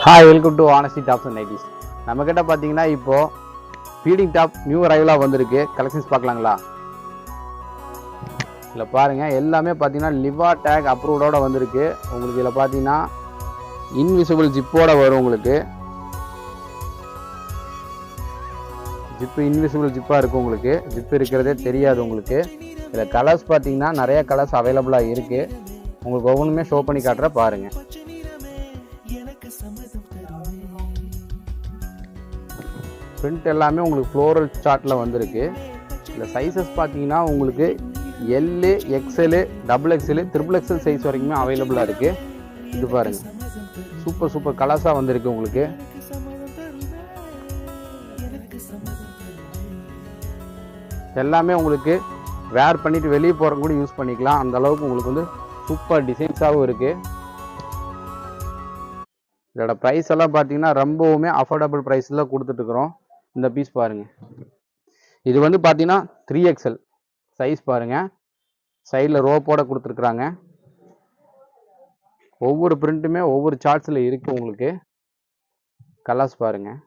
Hi, welcome to honesty tops and nighties. நம்மக்கிட்ட பார்த்தீங்கன்னா இப்போது ஃபீடிங் டாப் நியூ அரைவலாக வந்திருக்கு. கலெக்ஷன்ஸ் பார்க்கலாங்களா? இதில் பாருங்கள், எல்லாமே பார்த்தீங்கன்னா லிவா டேக் அப்ரூவ்டோட வந்திருக்கு. உங்களுக்கு இதில் பார்த்தீங்கன்னா இன்விசிபிள் ஜிப்போட வரும். உங்களுக்கு ஜிப்பு இன்விசிபிள் ஜிப்பாக இருக்கும். உங்களுக்கு ஜிப்பு இருக்கிறதே தெரியாது. உங்களுக்கு இதில் கலர்ஸ் பார்த்தீங்கன்னா நிறைய கலர்ஸ் அவைலபிளாக இருக்குது. உங்களுக்கு ஒவ்வொன்றுமே ஷோ பண்ணி காட்டுற பாருங்கள். பிரிண்ட் எல்லாமே உங்களுக்கு ஃப்ளோரல் சார்ட்டில் வந்திருக்கு. இந்த சைஸஸ் பார்த்தீங்கன்னா உங்களுக்கு எல்லு, எக்ஸ்எல்லு, XXL, XXL சைஸ் வரைக்குமே அவைலபிளாக இருக்குது. இது பாருங்கள், சூப்பர் கலர்ஸாக வந்திருக்கு. உங்களுக்கு எல்லாமே உங்களுக்கு வேர் பண்ணிவிட்டு வெளியே போகிற கூட யூஸ் பண்ணிக்கலாம். அந்த அளவுக்கு உங்களுக்கு வந்து சூப்பர் டிசைன்ஸாகவும் இருக்குது. இதோட ப்ரைஸ் எல்லாம் பார்த்தீங்கன்னா ரொம்பவுமே அஃபோர்டபுள் ப்ரைஸில் கொடுத்துட்ருக்குறோம். இந்த பீஸ் பாருங்கள், இது வந்து பார்த்தீங்கன்னா 3XL சைஸ் பாருங்கள். சைடில் ரோப்போட கொடுத்துருக்குறாங்க. ஒவ்வொரு பிரிண்ட்டுமே ஒவ்வொரு சார்ட்ஸில் இருக்குது. உங்களுக்கு கலர்ஸ் பாருங்கள்.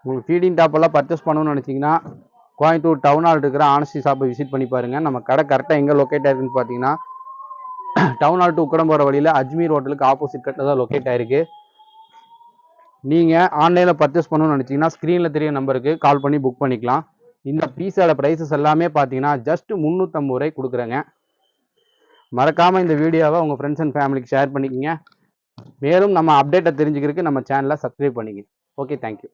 உங்களுக்கு ஃபீடிங் டாப்பெல்லாம் பர்ச்சேஸ் பண்ணணும்னு நினச்சிங்கன்னா கோயம்புத்தூர் டவுன் ஹால் இருக்கிற ஆனஸ்டி ஷாப்பை விசிட் பண்ணி பாருங்கள். நம்ம கடை கரெக்டாக எங்கே லொக்கேட் ஆயிருக்குன்னு பார்த்தீங்கன்னா டவுன் ஹால் டு உக்கடம் போகிற வழியில் அஜ்மீர் ஹோட்டலுக்கு ஆப்போசிட் கட்டில் தான் லொக்கேட் ஆயிருக்கு. நீங்கள் ஆன்லைனில் பர்ச்சேஸ் பண்ணணும்னு நினச்சிங்கன்னா ஸ்க்ரீனில் தெரிய நம்பருக்கு கால் பண்ணி புக் பண்ணிக்கலாம். இந்த பீஸோட ப்ரைஸஸ் எல்லாமே பார்த்தீங்கன்னா ஜஸ்ட் 350 ரூபாய் கொடுக்குறேங்க. மறக்காமல் இந்த வீடியோவை உங்கள் ஃப்ரெண்ட்ஸ் அண்ட் ஃபேமிலிக்கு ஷேர் பண்ணிக்கோங்க. மேலும் நம்ம அப்டேட்டை தெரிஞ்சுக்கிறதுக்கு நம்ம சேனலை சப்ஸ்கிரைப் பண்ணிக்கங்க. Okay, thank you.